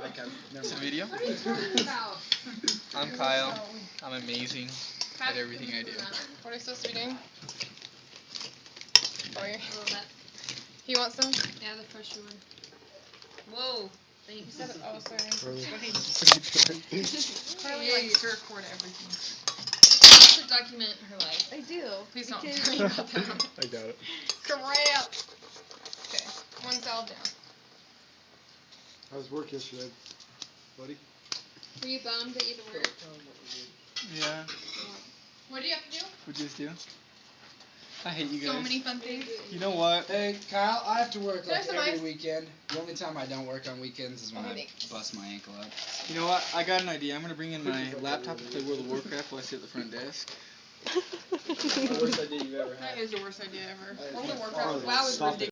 It's a video? What are you talking about? I'm Kyle. I'm amazing at everything I do. What are you supposed to be doing? A little bit. You want some? Yeah, the fresher one. Whoa. Thanks. Oh, sorry. Carly likes to record everything. To document her life. I do. Please don't. I doubt it. Crap. Okay. One cell down. How was work yesterday, buddy? Were you bummed that you had to work? Yeah. What do you have to do? What'd you just do? I hate you guys. So many fun things. You know what? Hey, Kyle, I have to work Can I have like some every ice? weekend. The only time I don't work on weekends is when I Thanks. bust my ankle up. You know what? I got an idea. I'm gonna bring in my laptop and play World of Warcraft while I sit at the front desk. The worst idea you've ever had. That is the worst idea ever. That is World of by Warcraft. far Wow, is Stop it. ridiculous.